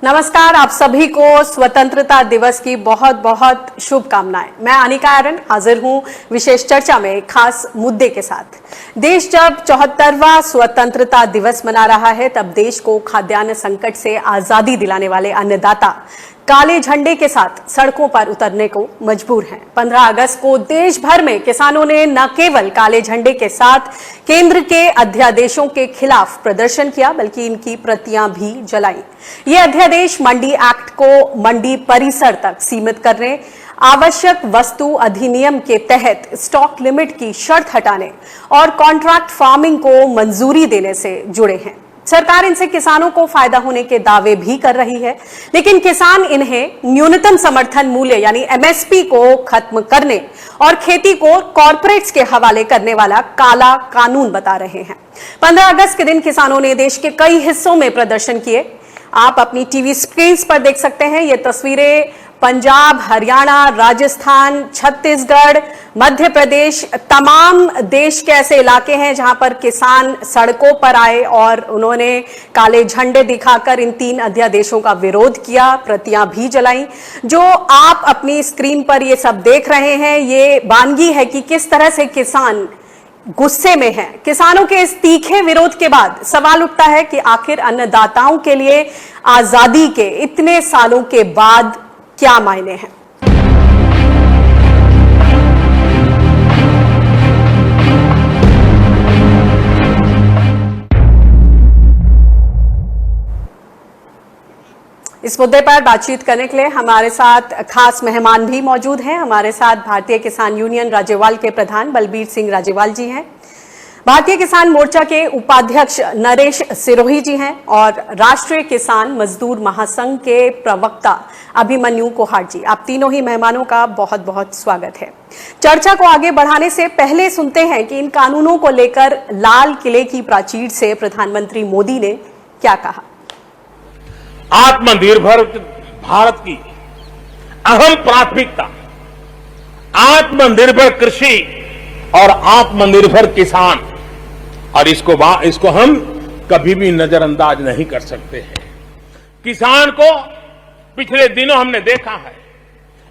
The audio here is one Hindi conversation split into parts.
नमस्कार, आप सभी को स्वतंत्रता दिवस की बहुत बहुत शुभकामनाएं। मैं अनिका आर्यन हाजिर हूं विशेष चर्चा में एक खास मुद्दे के साथ। देश जब 74वां स्वतंत्रता दिवस मना रहा है, तब देश को खाद्यान्न संकट से आजादी दिलाने वाले अन्नदाता काले झंडे के साथ सड़कों पर उतरने को मजबूर हैं। 15 अगस्त को देश भर में किसानों ने न केवल काले झंडे के साथ केंद्र के अध्यादेशों के खिलाफ प्रदर्शन किया, बल्कि इनकी प्रतियां भी जलाई। ये अध्यादेश मंडी एक्ट को मंडी परिसर तक सीमित करने, आवश्यक वस्तु अधिनियम के तहत स्टॉक लिमिट की शर्त हटाने और कॉन्ट्रैक्ट फार्मिंग को मंजूरी देने से जुड़े हैं। सरकार इनसे किसानों को फायदा होने के दावे भी कर रही है, लेकिन किसान इन्हें न्यूनतम समर्थन मूल्य यानी एमएसपी को खत्म करने और खेती को कॉर्पोरेट्स के हवाले करने वाला काला कानून बता रहे हैं। 15 अगस्त के दिन किसानों ने देश के कई हिस्सों में प्रदर्शन किए। आप अपनी टीवी स्क्रीन पर देख सकते हैं ये तस्वीरें पंजाब, हरियाणा, राजस्थान, छत्तीसगढ़, मध्य प्रदेश, तमाम देश के ऐसे इलाके हैं जहां पर किसान सड़कों पर आए और उन्होंने काले झंडे दिखाकर इन 3 अध्यादेशों का विरोध किया, प्रतियां भी जलाई। जो आप अपनी स्क्रीन पर ये सब देख रहे हैं, ये वानगी है कि किस तरह से किसान गुस्से में है। किसानों के इस तीखे विरोध के बाद सवाल उठता है कि आखिर अन्नदाताओं के लिए आजादी के इतने सालों के बाद क्या मायने हैं। इस मुद्दे पर बातचीत करने के लिए हमारे साथ खास मेहमान भी मौजूद हैं। हमारे साथ भारतीय किसान यूनियन राज्यवाल के प्रधान बलबीर सिंह राज्यवाल जी हैं, भारतीय किसान मोर्चा के उपाध्यक्ष नरेश सिरोही जी हैं और राष्ट्रीय किसान मजदूर महासंघ के प्रवक्ता अभिमन्यु कोहाट जी। आप तीनों ही मेहमानों का बहुत बहुत स्वागत है। चर्चा को आगे बढ़ाने से पहले सुनते हैं कि इन कानूनों को लेकर लाल किले की प्राचीर से प्रधानमंत्री मोदी ने क्या कहा। आत्मनिर्भर भारत की अहम प्राथमिकता आत्मनिर्भर कृषि और आत्मनिर्भर किसान, और इसको हम कभी भी नजरअंदाज नहीं कर सकते हैं। किसान को पिछले दिनों हमने देखा है,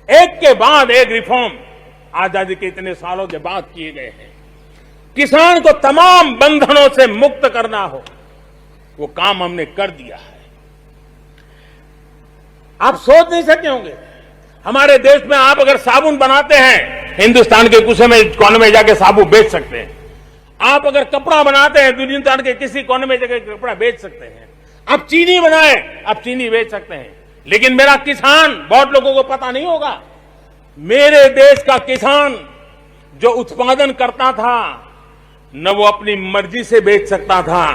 एक के बाद एक रिफॉर्म आजादी के इतने सालों के बाद किए गए हैं। किसान को तमाम बंधनों से मुक्त करना हो, वो काम हमने कर दिया है। आप सोच नहीं सकते होंगे, हमारे देश में आप अगर साबुन बनाते हैं, हिंदुस्तान के कोने में जाके साबुन बेच सकते हैं। आप अगर कपड़ा बनाते हैं, हिंदुस्तान के किसी कोने में जाकर कपड़ा बेच सकते हैं। आप चीनी बनाए, आप चीनी बेच सकते हैं। लेकिन मेरा किसान, बहुत लोगों को पता नहीं होगा, मेरे देश का किसान जो उत्पादन करता था, न वो अपनी मर्जी से बेच सकता था,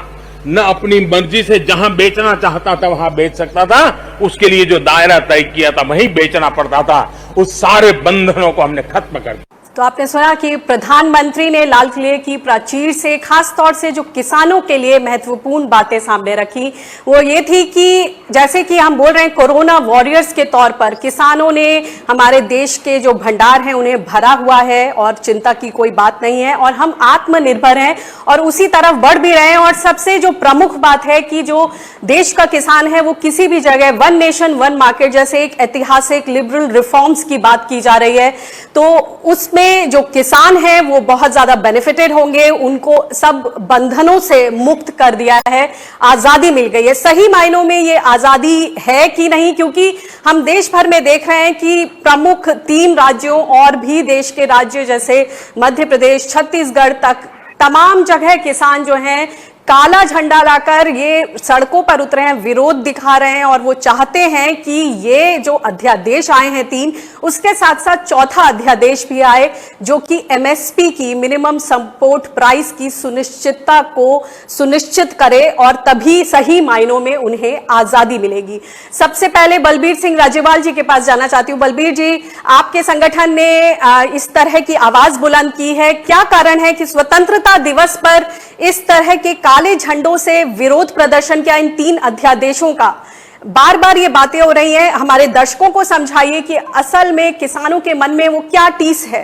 न अपनी मर्जी से जहां बेचना चाहता था वहां बेच सकता था। उसके लिए जो दायरा तय किया था वहीं बेचना पड़ता था। उस सारे बंधनों को हमने खत्म कर दिया। तो आपने सुना कि प्रधानमंत्री ने लाल किले की प्राचीर से खास तौर से जो किसानों के लिए महत्वपूर्ण बातें सामने रखी, वो ये थी कि जैसे कि हम बोल रहे हैं कोरोना वॉरियर्स के तौर पर किसानों ने हमारे देश के जो भंडार हैं उन्हें भरा हुआ है और चिंता की कोई बात नहीं है और हम आत्मनिर्भर हैं और उसी तरफ बढ़ भी रहे हैं। और सबसे जो प्रमुख बात है कि जो देश का किसान है वो किसी भी जगह वन नेशन वन मार्केट जैसे एक ऐतिहासिक लिबरल रिफॉर्म्स की बात की जा रही है, तो उसमें जो किसान हैं वो बहुत ज्यादा बेनिफिटेड होंगे। उनको सब बंधनों से मुक्त कर दिया है, आजादी मिल गई है। सही मायनों में ये आजादी है कि नहीं, क्योंकि हम देश भर में देख रहे हैं कि प्रमुख 3 राज्यों और भी देश के राज्य जैसे मध्य प्रदेश, छत्तीसगढ़ तक तमाम जगह किसान जो हैं काला झंडा लाकर ये सड़कों पर उतरे हैं, विरोध दिखा रहे हैं और वो चाहते हैं कि ये जो अध्यादेश आए हैं 3, उसके साथ साथ चौथा अध्यादेश भी आए जो कि एमएसपी की मिनिमम सपोर्ट प्राइस की सुनिश्चितता को सुनिश्चित करे और तभी सही मायनों में उन्हें आजादी मिलेगी। सबसे पहले बलबीर सिंह राज्यवाल जी के पास जाना चाहती हूँ। बलबीर जी, आपके संगठन ने इस तरह की आवाज बुलंद की है, क्या कारण है कि स्वतंत्रता दिवस पर इस तरह के काले झंडों से विरोध प्रदर्शन किया इन 3 अध्यादेशों का? बार बार ये बातें हो रही हैं, हमारे दर्शकों को समझाइए कि असल में किसानों के मन में वो क्या टीस है।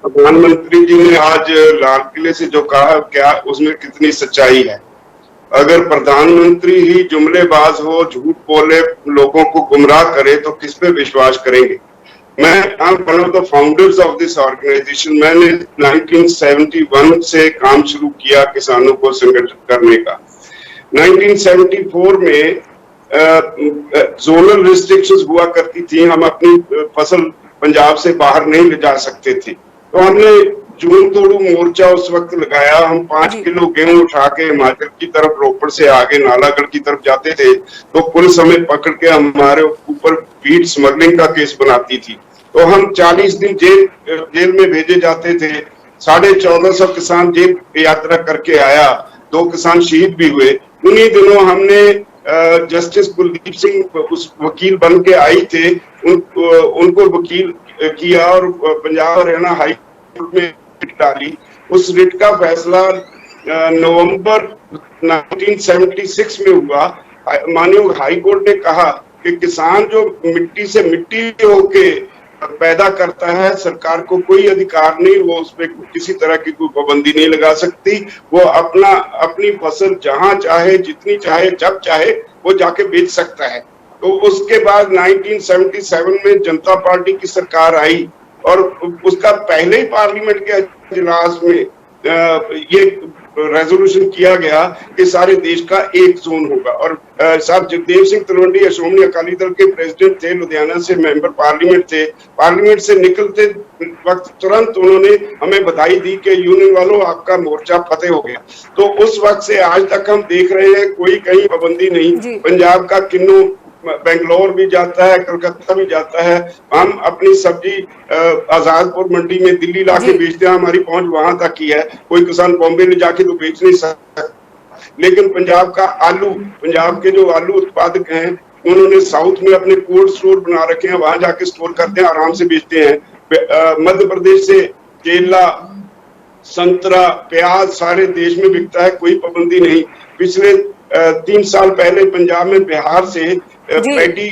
प्रधानमंत्री जी ने आज लाल किले से जो कहा, क्या उसमें कितनी सच्चाई है? अगर प्रधानमंत्री ही जुमलेबाज हो, झूठ बोले, लोगों को गुमराह करे, तो किस पे विश्वास करेंगे? मैं one of the founders of this organisation. मैंने 1971 से काम शुरू किया किसानों को संगठित करने का। 1974 में जोनल रिस्ट्रिक्शंस हुआ करती थी, हम अपनी फसल पंजाब से बाहर नहीं ले जा सकते थे, तो हमने जून तोड़ू मोर्चा उस वक्त लगाया। हम 5 किलो गेहूं उठा के हिमाचल की तरफ, रोपड़ से आगे नालागढ़ की तरफ जाते थे, तो पुलिस हमें पकड़ के हमारे ऊपर फीड स्मगलिंग का केस बनाती थी, तो हम 40 दिन जेल में भेजे जाते थे। 1450 किसान जेल यात्रा करके आया, 2 किसान शहीद भी हुए। उन्हीं दिनों हमने जस्टिस कुलदीप सिंह उस वकील बन के आई थे, उनको वकील किया और पंजाब हरियाणा हाई कोर्ट में रिट डाली। उस रिट का फैसला नवंबर 1976 में हुआ। माननीय हाई कोर्ट ने कहा कि किसान जो मिट्टी से मिट्टी होके पैदा करता है, सरकार को कोई अधिकार नहीं, वो उस पर किसी तरह की कोई पाबंदी नहीं लगा सकती। वो अपनी फसल जहां चाहे, जितनी चाहे, जब चाहे वो जाके बेच सकता है। तो उसके बाद 1977 में जनता पार्टी की सरकार आई और उसका पहले ही पार्लियामेंट के इजलास में ये रेजोल्यूशन किया गया कि सारे देश का एक जोन होगा। और साहब जगदेव सिंह तलवंडी श्रोमणी अकाली दल के प्रेसिडेंट थे, लुधियाना से मेंबर पार्लियामेंट थे। पार्लियामेंट से निकलते वक्त तुरंत उन्होंने हमें बधाई दी कि यूनियन वालों आपका मोर्चा फतेह हो गया। तो उस वक्त से आज तक हम देख रहे हैं कोई कहीं पाबंदी नहीं। पंजाब का किन्नू बेंगलोर भी जाता है, कलकत्ता भी जाता है। हम अपनी सब्जी आजादपुर मंडी में दिल्ली लाके बेचते हैं, हमारी पहुंच वहां तक ही है। कोई किसान बॉम्बे ले जाके तो बेच नहीं सकता। लेकिन पंजाब का आलू, पंजाब के जो आलू उत्पादक हैं, उन्होंने साउथ में अपने कोल्ड स्टोर बना रखे हैं, वहां जाके स्टोर करते हैं, आराम से बेचते हैं। मध्य प्रदेश से केला, संतरा, प्याज सारे देश में बिकता है, कोई पाबंदी नहीं। पिछले 3 साल पहले पंजाब में बिहार से पैडी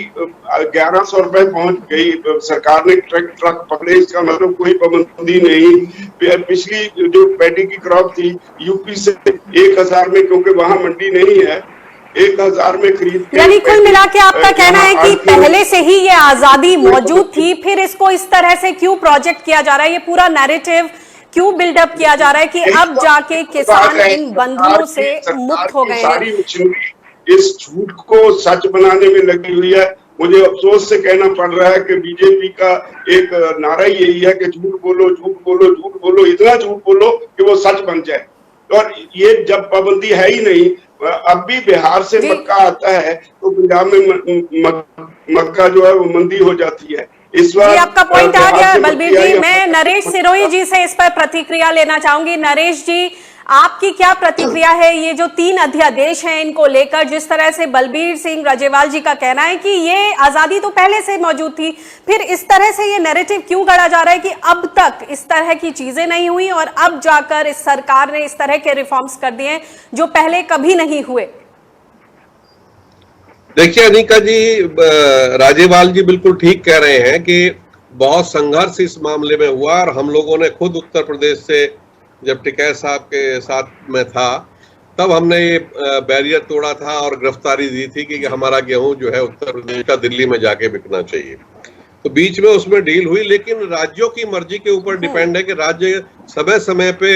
1100 रुपए पहुंच गई, सरकार ने ट्रक पकड़े, इसका मतलब कोई पाबंदी नहीं। पिछली जो पैडी की क्रॉप थी यूपी से 1000 में, क्योंकि वहां मंडी नहीं है, 1000 में खरीद के। यानी कुल मिला के आपका कहना है कि पहले से ही ये आजादी मौजूद थी, फिर इसको इस तरह से क्यों प्रोजेक्ट किया जा रहा है, ये पूरा नैरेटिव क्यों बिल्डअप किया जा रहा है कि अब जाके किसान इन बंधनों से मुक्त हो गए हैं? इस झूठ को सच बनाने में लगी हुई है। मुझे अफसोस से कहना पड़ रहा है कि बीजेपी का एक नारा यही है कि झूठ बोलो, झूठ बोलो, झूठ बोलो, इतना झूठ बोलो कि वो सच बन जाए। और ये जब पाबंदी है ही नहीं, अब भी बिहार से मक्का आता है तो पंजाब में मक्का जो है वो मंदी हो जाती है। इस बार आपका पॉइंट आ गया बलबीर जी। मैं नरेश सिरोही जी से इस पर प्रतिक्रिया लेना चाहूंगी। नरेश जी, आपकी क्या प्रतिक्रिया है ये जो 3 अध्यादेश हैं इनको लेकर? जिस तरह से बलबीर सिंह राजेवाल जी का कहना है कि ये आजादी तो पहले से मौजूद थी, फिर इस तरह से ये नैरेटिव क्यों गढ़ा जा रहा है कि अब तक इस तरह की चीजें नहीं हुई और अब जाकर इस सरकार ने इस तरह के रिफॉर्म्स कर दिए हैं जो पहले कभी नहीं हुए? देखिए अनिका जी, राजेवाल जी बिल्कुल ठीक कह रहे हैं कि बहुत संघर्ष इस मामले में हुआ और हम लोगों ने खुद उत्तर प्रदेश से, जब टिकैत साहब के साथ में था, तब हमने ये बैरियर तोड़ा था और गिरफ्तारी दी थी कि हमारा गेहूं जो है उत्तर प्रदेश का दिल्ली में जाके बिकना चाहिए। तो बीच में उसमें डील हुई, लेकिन राज्यों की मर्जी के ऊपर डिपेंड है कि राज्य समय समय पे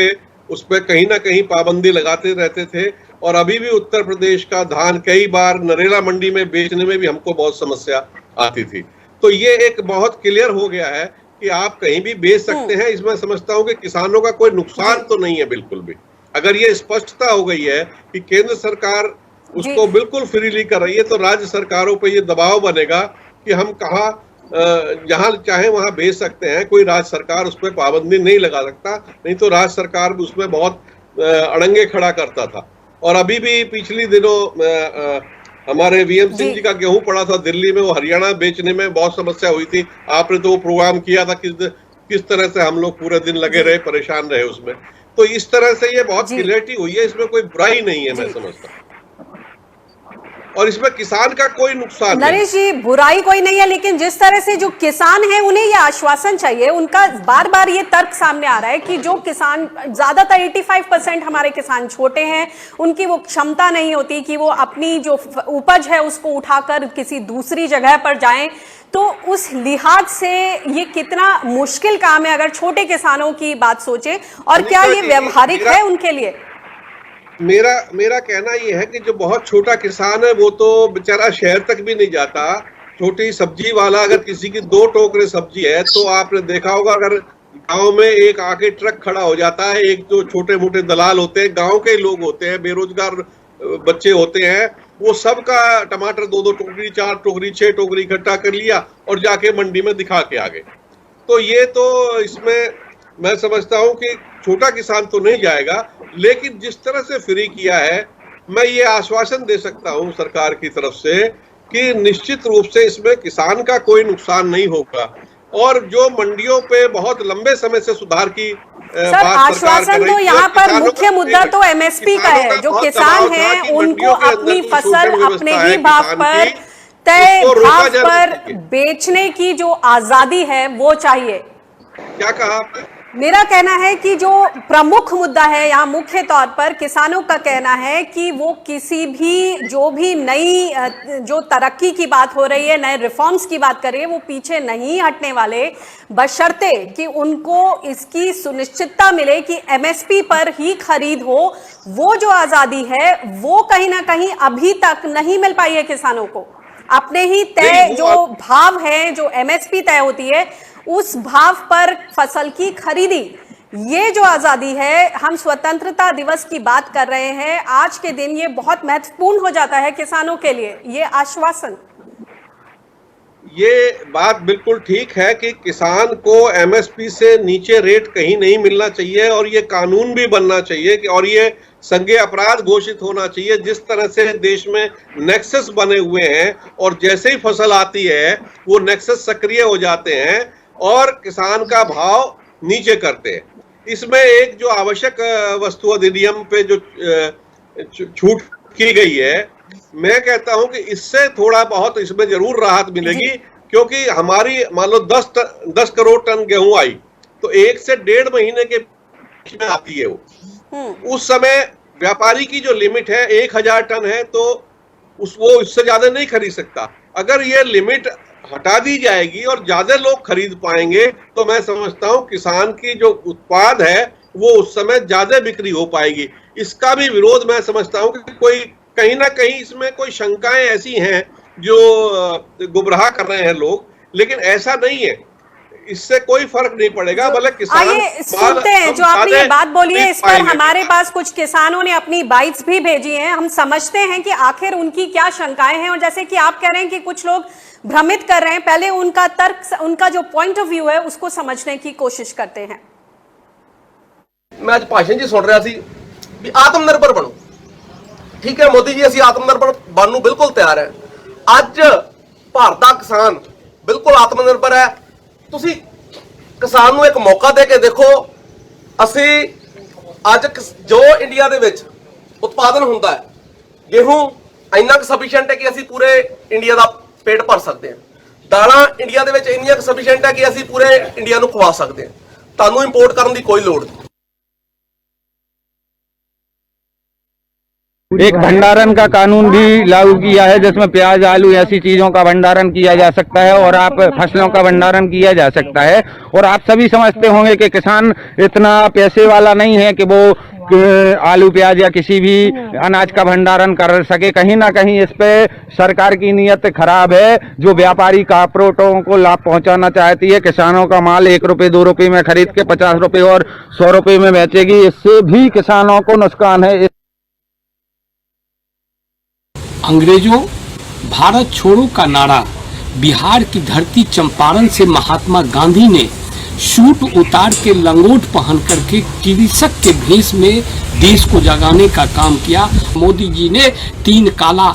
उस पर कहीं ना कहीं पाबंदी लगाते रहते थे। और अभी भी उत्तर प्रदेश का धान कई बार नरेला मंडी में बेचने में भी हमको बहुत समस्या आती थी। तो ये एक बहुत क्लियर हो गया है कि आप कहीं भी बेच सकते हैं। इसमें समझता हूं कि किसानों का कोई नुकसान तो नहीं है बिल्कुल भी। अगर ये स्पष्टता हो गई है कि केंद्र सरकार उसको बिल्कुल फ्रीली कर रही है, तो राज्य सरकारों पर ये दबाव बनेगा कि हम कहाँ जहां चाहे वहां बेच सकते हैं, कोई राज्य सरकार उस पर पाबंदी नहीं लगा सकता। नहीं तो राज्य सरकार उसमें बहुत अड़ंगे खड़ा करता था। और अभी भी पिछली दिनों हमारे वीएम सिंह जी का गेहूं पड़ा था दिल्ली में, वो हरियाणा बेचने में बहुत समस्या हुई थी। आपने तो वो प्रोग्राम किया था, किस तरह से हम लोग पूरे दिन लगे रहे, परेशान रहे उसमें। तो इस तरह से ये बहुत क्लियरिटी हुई है, इसमें कोई बुराई नहीं है, मैं समझता हूँ। और इसमें किसान का कोई नुकसान नहीं। नरेश जी, बुराई कोई नहीं है, लेकिन जिस तरह से जो किसान है उन्हें ये आश्वासन चाहिए, उनका बार बार ये तर्क सामने आ रहा है कि जो किसान, ज्यादातर 85% हमारे किसान छोटे हैं, उनकी वो क्षमता नहीं होती कि वो अपनी जो उपज है उसको उठाकर किसी दूसरी जगह पर जाएं। तो उस लिहाज से ये कितना मुश्किल काम है अगर छोटे किसानों की बात सोचें, और क्या ये व्यवहारिक है उनके लिए? मेरा कहना ये है कि जो बहुत छोटा किसान है वो तो बेचारा शहर तक भी नहीं जाता। छोटी सब्जी वाला, अगर किसी की 2 टोकरे सब्जी है तो आपने देखा होगा, अगर गांव में एक आके ट्रक खड़ा हो जाता है, एक जो छोटे मोटे दलाल होते हैं, गांव के लोग होते हैं, बेरोजगार बच्चे होते हैं, वो सबका टमाटर 2-2 टोकरी, 4 टोकरी, 6 टोकरी इकट्ठा कर लिया और जाके मंडी में दिखा के आ गए। तो ये तो इसमें मैं समझता हूं कि छोटा किसान तो नहीं जाएगा, लेकिन जिस तरह से फ्री किया है, मैं ये आश्वासन दे सकता हूं सरकार की तरफ से कि निश्चित रूप से इसमें किसान का कोई नुकसान नहीं होगा। और जो मंडियों पे बहुत लंबे समय से सुधार की सर, आश्वासन तो यहाँ पर मुख्य मुद्दा तो एमएसपी का है। जो किसान हैं उनको अपनी फसल अपने ही भाव पर, तय भाव पर बेचने की जो आजादी है वो चाहिए। क्या कहा आपने? मेरा कहना है कि जो प्रमुख मुद्दा है यहाँ मुख्य तौर पर किसानों का कहना है कि वो किसी भी जो भी नई जो तरक्की की बात हो रही है, नए रिफॉर्म्स की बात कर रही है, वो पीछे नहीं हटने वाले, बशर्ते कि उनको इसकी सुनिश्चितता मिले कि एमएसपी पर ही खरीद हो। वो जो आजादी है वो कहीं ना कहीं अभी तक नहीं मिल पाई है किसानों को। अपने ही तय जो भाव है, जो एमएसपी तय होती है, उस भाव पर फसल की खरीदी, ये जो आजादी है, हम स्वतंत्रता दिवस की बात कर रहे हैं, आज के दिन ये बहुत महत्वपूर्ण हो जाता है किसानों के लिए, ये आश्वासन। ये बात बिल्कुल ठीक है कि किसान को एमएसपी से नीचे रेट कहीं नहीं मिलना चाहिए, और ये कानून भी बनना चाहिए कि, और ये संज्ञेय अपराध घोषित होना चाहिए। जिस तरह से देश में नेक्सस बने हुए हैं और जैसे ही फसल आती है वो नेक्सस सक्रिय हो जाते हैं और किसान का भाव नीचे करते हैं। इसमें एक जो आवश्यक वस्तु अधिनियम पे जो छूट की गई है, मैं कहता हूं कि इससे थोड़ा बहुत इसमें जरूर राहत मिलेगी, क्योंकि हमारी मान लो 10 करोड़ टन गेहूं आई तो 1 से 1.5 महीने के बीच में आती है वो। उस समय व्यापारी की जो लिमिट है 1000 टन है, तो वो इससे ज्यादा नहीं खरीद सकता। अगर ये लिमिट हटा दी जाएगी और ज्यादा लोग खरीद पाएंगे तो मैं समझता हूं किसान की जो उत्पाद है वो उस समय ज्यादा बिक्री हो पाएगी। इसका भी विरोध मैं समझता हूं कि कोई कहीं ना कहीं इसमें कोई शंकाएं ऐसी हैं जो गुमराह कर रहे हैं लोग, लेकिन ऐसा नहीं है, इससे कोई फर्क नहीं पड़ेगा। भले किसान सुनते हैं जो आपने ये बात बोली है, इस पर हमारे पास कुछ किसानों ने अपनी बाइट्स भी भेजी हैं, हम समझते हैं कि आखिर उनकी क्या शंकाएं हैं। और जैसे कि आप कह रहे हैं कि कुछ लोग भ्रमित कर रहे हैं, पहले उनका तर्क, उनका जो पॉइंट ऑफ व्यू है उसको समझने की कोशिश करते हैं। मैं आज भाषण जी सुन रहा सी भी आत्मनिर्भर बनो, ठीक है मोदी जी, असं आत्मनिर्भर बनने ਨੂੰ बिल्कुल तैयार है। ਅੱਜ ਭਾਰਤ ਦਾ ਕਿਸਾਨ बिल्कुल आत्मनिर्भर है। ਤੁਸੀਂ ਕਿਸਾਨ ਨੂੰ ਇੱਕ ਮੌਕਾ ਦੇ ਕੇ ਦੇਖੋ। ਅਸੀਂ ਅੱਜ ਜੋ ਇੰਡੀਆ ਦੇ ਵਿੱਚ ਉਤਪਾਦਨ ਹੁੰਦਾ ਹੈ, गेहूं ਇੰਨਾ ਕੁ ਸਫੀਸ਼ੀਐਂਟ ਹੈ ਕਿ ਅਸੀਂ ਪੂਰੇ ਇੰਡੀਆ ਦਾ ਪੇਟ ਭਰ ਸਕਦੇ ਹਾਂ। ਦਾਲਾਂ ਇੰਡੀਆ ਦੇ ਵਿੱਚ ਇੰਨੀਆਂ ਕੁ ਸਫੀਸ਼ੀਐਂਟ ਹੈ ਕਿ ਅਸੀਂ ਪੂਰੇ ਇੰਡੀਆ ਨੂੰ ਖਵਾ ਸਕਦੇ ਹਾਂ। ਤੁਹਾਨੂੰ ਇੰਪੋਰਟ ਕਰਨ ਦੀ ਕੋਈ ਲੋੜ ਨਹੀਂ। एक भंडारण का कानून भी लागू किया है जिसमें प्याज, आलू ऐसी चीजों का भंडारण किया जा सकता है और आप फसलों का भंडारण किया जा सकता है। और आप सभी समझते होंगे कि किसान इतना पैसे वाला नहीं है कि वो आलू, प्याज या किसी भी अनाज का भंडारण कर सके। कहीं ना कहीं इस पे सरकार की नीयत खराब है, जो व्यापारी कॉर्पोरेटों को लाभ पहुंचाना चाहती है। किसानों का माल 1 रुपए 2 रुपए में खरीद के 50 रुपए और 100 रुपए में बेचेगी, इससे भी किसानों को नुकसान है। अंग्रेजों भारत छोड़ो का नारा बिहार की धरती चंपारण से महात्मा गांधी ने सूट उतार के लंगोट पहन करके कृषक के भेष में देश को जगाने का काम किया। मोदी जी ने 3 काला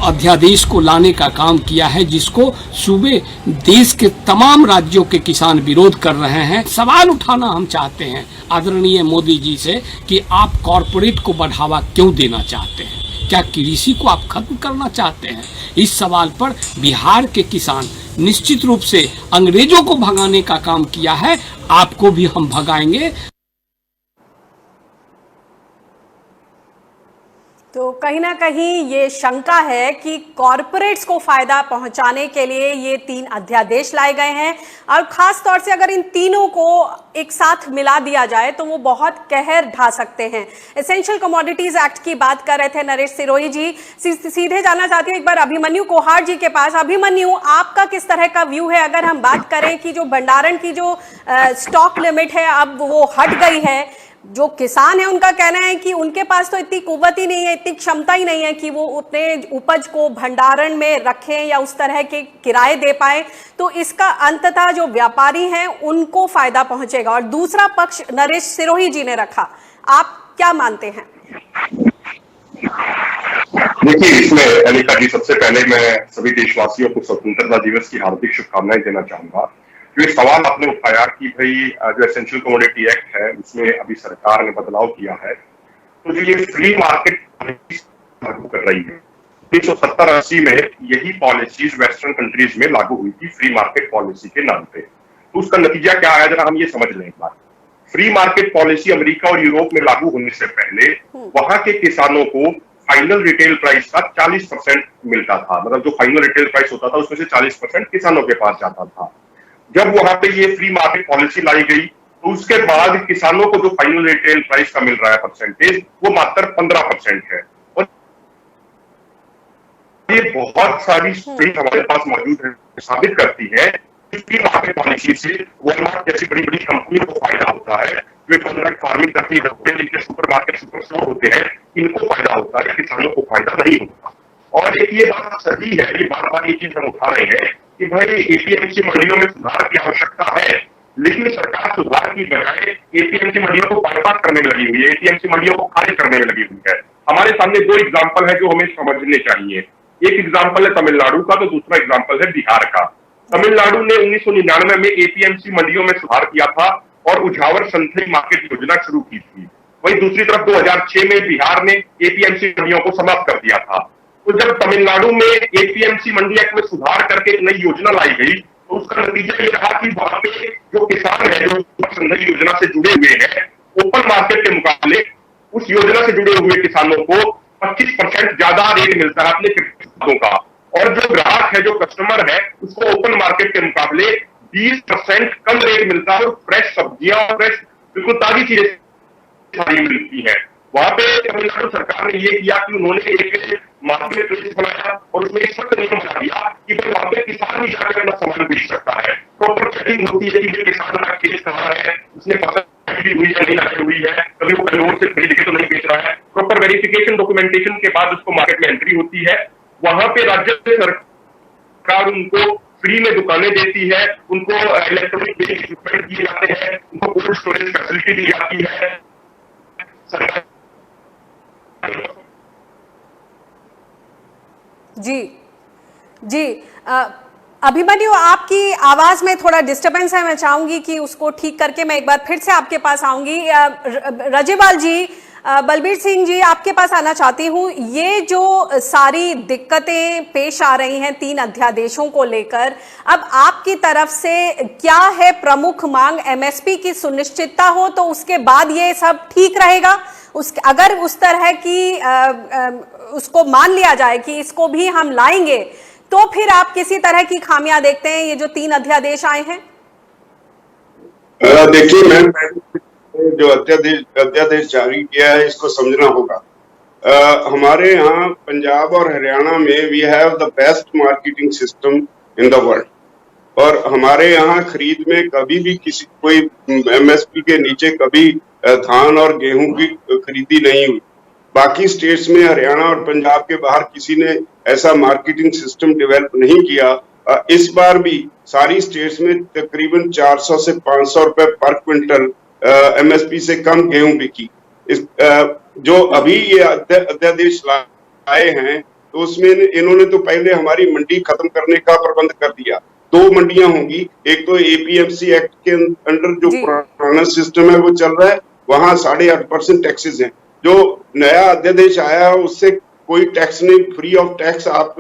अध्यादेश को लाने का काम किया है, जिसको सूबे देश के तमाम राज्यों के किसान विरोध कर रहे हैं। सवाल उठाना हम चाहते हैं आदरणीय मोदी जी से कि आप कॉरपोरेट को बढ़ावा क्यों देना चाहते हैं? क्या कृषि को आप खत्म करना चाहते हैं? इस सवाल पर बिहार के किसान निश्चित रूप से अंग्रेजों को भगाने का काम किया है, आपको भी हम भगाएंगे। तो कहीं ना कहीं ये शंका है कि कॉरपोरेट्स को फायदा पहुंचाने के लिए ये 3 अध्यादेश लाए गए हैं, और खास तौर से अगर इन तीनों को एक साथ मिला दिया जाए तो वो बहुत कहर ढा सकते हैं। एसेंशियल कमोडिटीज एक्ट की बात कर रहे थे नरेश सिरोही जी। सीधे जाना चाहती हूँ एक बार अभिमन्यु कोहार जी के पास। अभिमन्यु, आपका किस तरह का व्यू है? अगर हम बात करें कि जो भंडारण की जो स्टॉक लिमिट है अब वो हट गई है, जो किसान है उनका कहना है कि उनके पास तो इतनी कुव्वत ही नहीं है, इतनी क्षमता ही नहीं है कि वो उतने उपज को भंडारण में रखें या उस तरह के किराए दे पाए, तो इसका अंततः जो व्यापारी हैं उनको फायदा पहुंचेगा। और दूसरा पक्ष नरेश सिरोही जी ने रखा, आप क्या मानते हैं? देखिए, इसमें अनिका जी, सबसे पहले मैं सभी देशवासियों को स्वतंत्रता दिवस की हार्दिक शुभकामनाएं देना चाहूंगा। जो ये सवाल आपने उठाया कि भाई जो एसेंशियल कमोडिटी एक्ट है उसमें अभी सरकार ने बदलाव किया है, तो जो ये फ्री मार्केट लागू कर रही है, 1970-80 में यही पॉलिसीज वेस्टर्न कंट्रीज में लागू हुई थी फ्री मार्केट पॉलिसी के नाम पे। तो उसका नतीजा क्या आया, जरा हम ये समझ लें एक बार। फ्री मार्केट पॉलिसी अमेरिका और यूरोप में लागू होने से पहले वहां के किसानों को फाइनल रिटेल प्राइस का 40% मिलता था। मतलब जो फाइनल रिटेल प्राइस होता था उसमें से 40% किसानों के पास जाता था। जब वहां पे ये फ्री मार्केट पॉलिसी लाई गई तो उसके बाद किसानों को जो फाइनल रिटेल प्राइस का मिल रहा है परसेंटेज, वो मात्र 15% है। और ये बहुत सारी स्टेट हमारे पास मौजूद है, साबित करती है कि फ्री मार्केट पॉलिसी से वॉलमार्ट जैसी बड़ी बड़ी कंपनियों को फायदा होता है, जो कॉन्ट्रैक्ट फार्मिंग करती है, जिनके सुपर मार्केट सुपर स्टोर होते हैं, इनको फायदा होता है, किसानों को फायदा नहीं होता। और एक ये बात सही है, ये बार बार ये चीज हम उठा रहे हैं कि भाई एपीएमसी मंडियों में सुधार की आवश्यकता है, लेकिन सरकार सुधार की बजाय एपीएमसी मंडियों को बाईपास करने में लगी हुई है, एपीएमसी मंडियों को खारिज करने में लगी हुई है। हमारे सामने 2 एग्जाम्पल है जो हमें समझने चाहिए। एक एग्जाम्पल है तमिलनाडु का, तो दूसरा एग्जाम्पल है बिहार का। तमिलनाडु ने 1999 में एपीएमसी मंडियों में सुधार किया था और उझावर संतरी मार्केट योजना शुरू की थी। वहीं दूसरी तरफ 2006 में बिहार ने एपीएमसी मंडियों को समाप्त कर दिया था। तो जब तमिलनाडु में एपीएमसी मंडी एक्ट में सुधार करके एक नई योजना लाई गई, तो उसका नतीजा ये रहा कि वहां पे जो किसान है, जो संतरी योजना से जुड़े हुए हैं, ओपन मार्केट के मुकाबले उस योजना से जुड़े हुए किसानों को 25% ज्यादा रेट मिलता है अपने उत्पादों का, और जो ग्राहक है, जो कस्टमर है, उसको ओपन मार्केट के मुकाबले 20% कम रेट मिलता है और फ्रेश सब्जियां और फ्रेश बिल्कुल ताजी चीजें सारी मिलती है। वहां पे तमिलनाडु सरकार ने ये किया कि उन्होंने एक मार्केट प्लेस बनाया और उसमें एक सख्त नियम बना दिया कि भाई वहां पे किसान ही जाकर अपना सामान बेच सकता है। प्रॉपर चेकिंग होती है कि किसान का खेत कहाँ है, उसने फसल भी हुई है नहीं लगाई हुई है, कभी वो कहीं से खरीद के तो नहीं बेच रहा है। प्रॉपर वेरिफिकेशन डॉक्यूमेंटेशन के बाद उसको मार्केट में एंट्री होती है। वहां पे राज्य सरकार उनको फ्री में दुकानें देती है, उनको इलेक्ट्रॉनिक इक्विपमेंट दिए जाते हैं, उनको कोल्ड स्टोरेज फैसिलिटी दी जाती है। जी अभिमन्यु, आपकी आवाज में थोड़ा डिस्टरबेंस है, मैं चाहूंगी कि उसको ठीक करके मैं एक बार फिर से आपके पास आऊंगी। रजेवाल जी, बलबीर सिंह जी, आपके पास आना चाहती हूँ। ये जो सारी दिक्कतें पेश आ रही हैं 3 अध्यादेशों को लेकर, अब आपकी तरफ से क्या है प्रमुख मांग? एमएसपी की सुनिश्चितता हो तो उसके बाद ये सब ठीक रहेगा? अगर उस तरह की उसको मान लिया जाए कि इसको भी हम लाएंगे, तो फिर आप किसी तरह की खामियां देखते हैं ये जो 3 अध्यादेश आए हैं? देखिए, मैं जो अध्यादेश जारी किया है इसको समझना होगा। हमारे यहाँ पंजाब और हरियाणा में we have the best marketing system in the world, और हमारे यहाँ खरीद में कभी भी कोई एमएसपी के नीचे कभी धान और गेहूं की खरीदी नहीं हुई। बाकी स्टेट्स में, हरियाणा और पंजाब के बाहर किसी ने ऐसा मार्केटिंग सिस्टम डेवलप नहीं किया, इस बार भी सारी स्टेट्स में तकरीबन 400 से 500 रुपए पर क्विंटल एमएसपी से कम गेहूं बिकी। जो अभी ये अध्यादेश लाए हैं तो उसमें इन्होंने तो पहले हमारी मंडी खत्म करने का प्रबंध कर दिया। 2 मंडियां होंगी, एक तो एपीएमसी एक्ट के अंडर जो पुराना सिस्टम है वो चल रहा है, वहां 8.5% टैक्सेस हैं। जो नया अध्यादेश आया है उससे कोई टैक्स नहीं, फ्री ऑफ टैक्स आप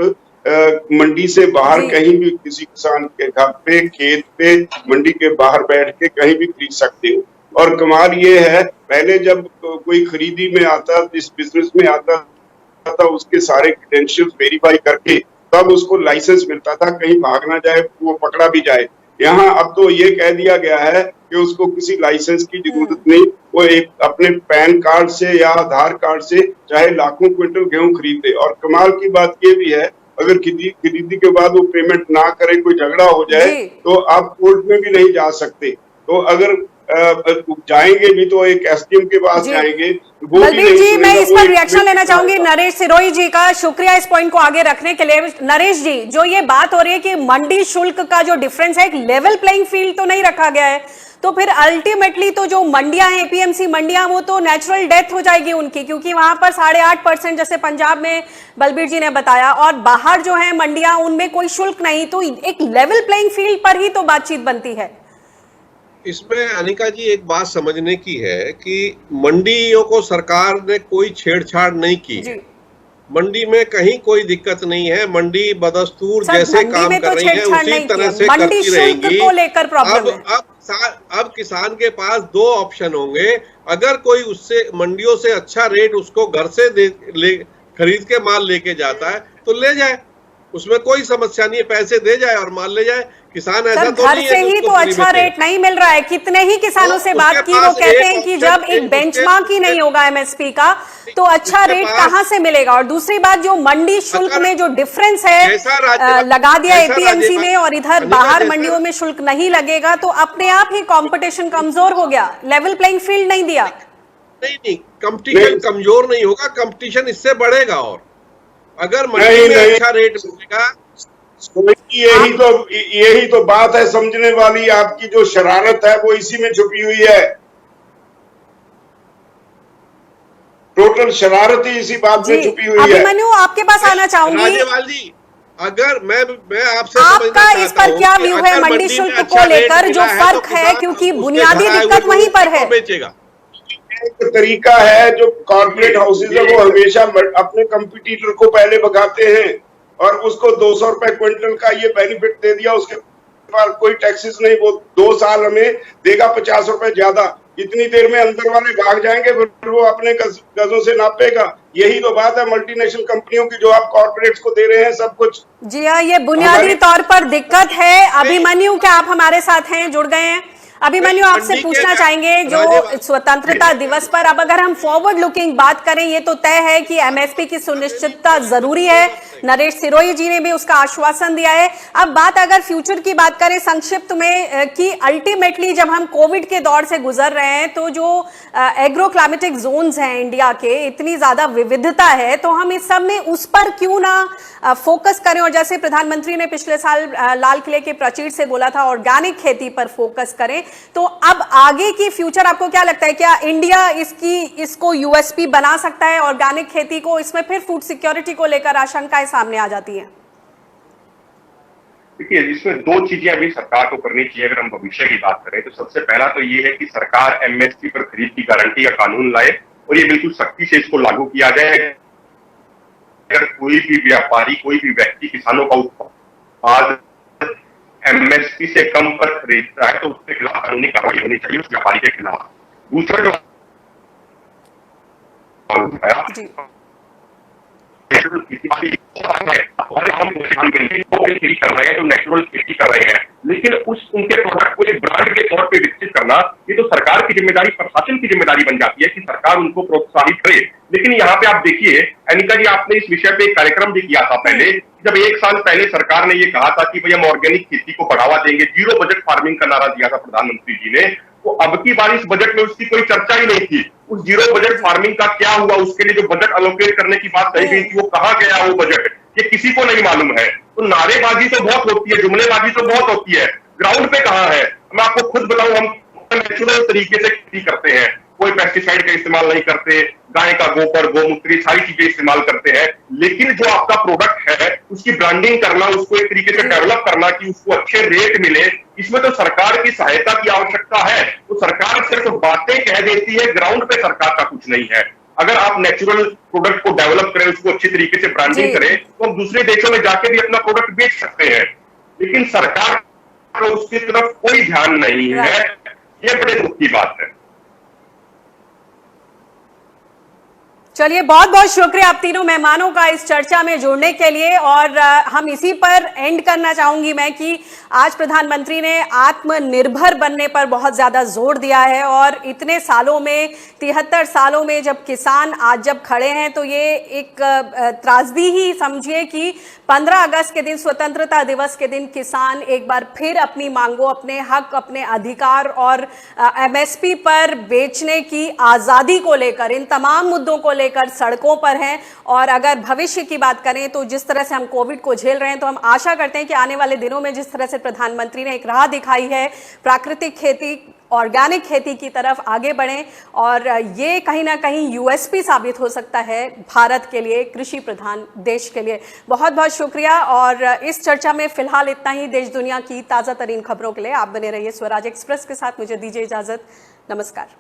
मंडी से बाहर कहीं भी किसी किसान के घर पे, खेत पे, मंडी के बाहर बैठ के कहीं भी खरीद सकते हो। और कमाल ये है, पहले जब कोई खरीदी में आता, इस बिजनेस में आता था, उसके सारे क्रेडेंशियल्स वेरीफाई करके तब उसको लाइसेंस मिलता था, कहीं भाग ना जाए, वो पकड़ा भी जाए। यहाँ अब तो ये कह दिया गया है कि उसको किसी लाइसेंस की जरूरत नहीं, वो एक अपने पैन कार्ड से या आधार कार्ड से चाहे लाखों क्विंटल गेहूं खरीदे। और कमाल की बात ये भी है, अगर खरीदी के बाद वो पेमेंट ना करे, कोई झगड़ा हो जाए तो आप कोर्ट में भी नहीं जा सकते। तो अगर जाएंगे भी तो एक एसडीएम के पास जाएंगे। बलबीर जी, मैं इस पर रिएक्शन लेना चाहूंगी नरेश सिरोही जी का। शुक्रिया इस पॉइंट को आगे रखने के लिए। नरेश जी, जो ये बात हो रही है कि मंडी शुल्क का जो डिफरेंस है, एक लेवल प्लेइंग फील्ड तो नहीं रखा गया है, तो फिर अल्टीमेटली तो जो मंडियां हैं, एपीएमसी मंडियां, वो तो नेचुरल डेथ हो जाएगी उनकी, क्योंकि वहां पर 8.5% जैसे पंजाब में बलबीर जी ने बताया, और बाहर जो है मंडियां उनमें कोई शुल्क नहीं। तो एक लेवल प्लेइंग फील्ड पर ही तो बातचीत बनती है। इसमें अनिका जी एक बात समझने की है कि मंडियों को सरकार ने कोई छेड़छाड़ नहीं की है। मंडी में कहीं कोई दिक्कत नहीं है, मंडी बदस्तूर जैसे काम कर रही है उसी तरह से करती रहेगी। अब किसान के पास 2 ऑप्शन होंगे, अगर कोई उससे मंडियों से अच्छा रेट उसको घर से खरीद के माल लेके जाता है तो ले जाए, उसमें कोई समस्या नहीं है, पैसे दे जाए और माल ले जाए। किसान ऐसा तो नहीं है घर से ही तो अच्छा रेट नहीं मिल रहा है। कितने ही किसानों से बात की, वो कहते हैं कि जब एक बेंचमार्क ही नहीं होगा एमएसपी का तो अच्छा रेट कहां से मिलेगा। और दूसरी बात, जो मंडी शुल्क में जो डिफरेंस है लगा दिया एपीएमसी ने और इधर बाहर मंडियों में शुल्क नहीं लगेगा, तो अपने आप ही कंपटीशन कमजोर हो गया, लेवल प्लेइंग फील्ड नहीं दिया। नहीं, कंपटीशन कमजोर नहीं होगा, कंपटीशन इससे बढ़ेगा। और अगर मंडी में अच्छा रेट मिलेगा, यही तो बात है समझने वाली। आपकी जो शरारत है वो इसी में छुपी हुई है, टोटल शरारत ही इसी बात में छुपी हुई है। अभिमन्यु, आपके पास आना चाहूंगी। राजेवाल जी, अगर मैं आपसे आपका इस पर क्या व्यू है मंडी शुल्क को लेकर, जो फर्क है, क्योंकि बुनियादी दिक्कत वहीं पर है। बेचेगा एक तरीका है, जो कॉर्पोरेट हाउसेज है वो हमेशा अपने कंपटीटर को पहले भगाते हैं और उसको 200 रुपए क्विंटल का ये बेनिफिट दे दिया, उसके पास कोई टैक्सेस नहीं, वो 2 साल हमें देगा 50 रुपए ज्यादा। इतनी देर में अंदर वाले भाग जाएंगे, फिर वो अपने गजों से नापेगा। यही तो बात है मल्टीनेशनल कंपनियों की, जो आप कॉर्पोरेट्स को दे रहे हैं सब कुछ। जी हाँ, ये बुनियादी तौर पर दिक्कत है। अभिमन्यु, क्या आप हमारे साथ हैं, जुड़ गए हैं? अभिमन्यु, आपसे पूछना चाहेंगे, जो स्वतंत्रता दिवस पर अब अगर हम फॉरवर्ड लुकिंग बात करें, ये तो तय है कि एमएसपी की सुनिश्चितता जरूरी है, नरेश सिरोही जी ने भी उसका आश्वासन दिया है। अब बात अगर फ्यूचर की बात करें संक्षिप्त में, कि अल्टीमेटली जब हम कोविड के दौर से गुजर रहे हैं, तो जो एग्रो क्लाइमेटिक जोन्स हैं इंडिया के, इतनी ज्यादा विविधता है, तो हम इस सब में उस पर क्यों ना फोकस करें। और जैसे प्रधानमंत्री ने पिछले साल लाल किले के प्राचीर से बोला था, ऑर्गेनिक खेती पर फोकस करें, तो अब आगे की फ्यूचर आपको क्या लगता है, क्या इंडिया इसको यूएसपी बना सकता है ऑर्गेनिक खेती को? इसमें फिर फूड सिक्योरिटी को लेकर आशंकाएं सामने आ जाती हैं। देखिए, इसमें 2 चीजें अभी सरकार को करनी चाहिए। अगर हम भविष्य की बात करें तो सबसे पहला तो ये है कि सरकार एमएसपी पर खरीद की गारंटी का कानून लाए और ये बिल्कुल सख्ती से इसको लागू किया जाए। अगर कोई भी व्यापारी, कोई भी व्यक्ति किसानों का उत्पाद एमएसपी से कम पर खरीदता है तो उसके खिलाफ कानूनी कार्रवाई होनी चाहिए उस व्यापारी के खिलाफ। दूसरा जो खेती कर रहे हैं, जो नेचुरल खेती कर रहे हैं, लेकिन उनके प्रोडक्ट को एक ब्रांड के तौर पे विकसित करना, ये तो सरकार की जिम्मेदारी, प्रशासन की जिम्मेदारी बन जाती है कि सरकार उनको प्रोत्साहित करे। लेकिन यहाँ पे आप देखिए अनिका जी, आपने इस विषय पे एक कार्यक्रम भी किया था पहले, जब 1 साल पहले सरकार ने ये कहा था कि भाई हम ऑर्गेनिक खेती को बढ़ावा देंगे, 0 बजट फार्मिंग का नारा दिया था प्रधानमंत्री जी ने, तो अब की बार इस बजट में उसकी कोई चर्चा ही नहीं थी। उस 0 बजट फार्मिंग का क्या हुआ, उसके लिए जो बजट अलोकेट करने की बात कही गई थी, वो कहाँ गया वो बजट, ये किसी को नहीं मालूम है। तो नारेबाजी तो बहुत होती है, जुमलेबाजी तो बहुत होती है, ग्राउंड पे कहाँ है? मैं आपको खुद बताऊं, हम नेचुरल तरीके से खेती करते हैं, कोई पेस्टिसाइड का इस्तेमाल नहीं करते, गाय का गोबर, गोमूत्र, सारी चीजें इस्तेमाल करते हैं। लेकिन जो आपका प्रोडक्ट है उसकी ब्रांडिंग करना, उसको एक तरीके से डेवलप करना कि उसको अच्छे रेट मिले, इसमें तो सरकार की सहायता की आवश्यकता है। तो सरकार सिर्फ बातें कह देती है, ग्राउंड पे सरकार का कुछ नहीं है। अगर आप नेचुरल प्रोडक्ट को डेवलप करें, उसको अच्छी तरीके से ब्रांडिंग करें, तो हम दूसरे देशों में जाके भी अपना प्रोडक्ट बेच सकते हैं। लेकिन सरकार को उसकी तरफ कोई ध्यान नहीं है, ये बड़े दुख की बात है। चलिए, बहुत बहुत शुक्रिया आप तीनों मेहमानों का इस चर्चा में जुड़ने के लिए। और हम इसी पर एंड करना चाहूंगी मैं कि आज प्रधानमंत्री ने आत्मनिर्भर बनने पर बहुत ज्यादा जोर दिया है। और इतने सालों में, 73 सालों में जब किसान आज जब खड़े हैं, तो ये एक त्रासदी ही समझिए कि 15 अगस्त के दिन, स्वतंत्रता दिवस के दिन, किसान एक बार फिर अपनी मांगों, अपने हक, अपने अधिकार और एमएसपी पर बेचने की आजादी को लेकर, इन तमाम मुद्दों को लेकर सड़कों पर हैं। और अगर भविष्य की बात करें तो जिस तरह से हम कोविड को झेल रहे हैं, तो हम आशा करते हैं कि आने वाले दिनों में जिस तरह से प्रधानमंत्री ने एक राह दिखाई है, प्राकृतिक खेती, ऑर्गेनिक खेती की तरफ आगे बढ़ें। और ये कहीं ना कहीं यूएसपी साबित हो सकता है भारत के लिए, कृषि प्रधान देश के लिए। बहुत बहुत शुक्रिया। और इस चर्चा में फिलहाल इतना ही। देश दुनिया की ताज़ा तरीन खबरों के लिए आप बने रहिए स्वराज एक्सप्रेस के साथ। मुझे दीजिए इजाजत। नमस्कार।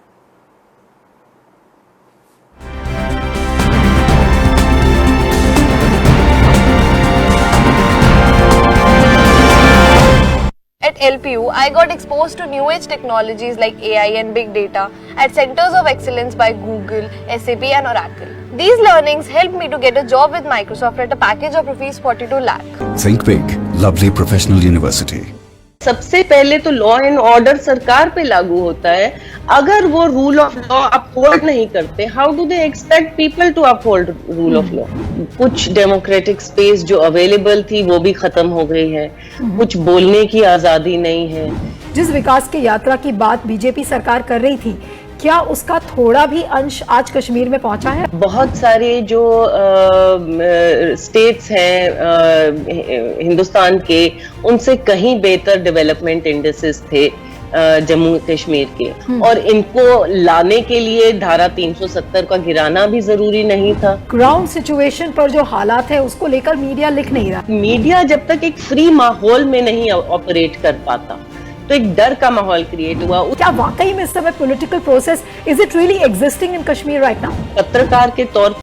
At LPU, I got exposed to new age technologies like AI and big data at Centers of Excellence by Google, SAP and Oracle. These learnings helped me to get a job with Microsoft at a package of rupees 42 lakh. Think big, Lovely Professional University. सबसे पहले तो लॉ एंड ऑर्डर सरकार पे लागू होता है। अगर वो रूल ऑफ लॉ अपहोल्ड नहीं करते, how do they expect people to uphold rule of law? कुछ डेमोक्रेटिक स्पेस जो अवेलेबल थी वो भी खत्म हो गई है, कुछ बोलने की आजादी नहीं है। जिस विकास की यात्रा की बात बीजेपी सरकार कर रही थी, क्या उसका थोड़ा भी अंश आज कश्मीर में पहुंचा है? बहुत सारे जो स्टेट्स हैं हिंदुस्तान के, उनसे कहीं बेहतर डेवलपमेंट इंडेक्सेस थे जम्मू कश्मीर के। और इनको लाने के लिए धारा 370 का गिराना भी जरूरी नहीं था। ग्राउंड सिचुएशन पर जो हालात है उसको लेकर मीडिया लिख नहीं रहा। मीडिया जब तक एक फ्री माहौल में नहीं ऑपरेट कर पाता, तो एक डर का माहौल क्रिएट हुआ। क्या वाकई में इस समय political process is it really existing in Kashmir right now? पत्रकार के तौर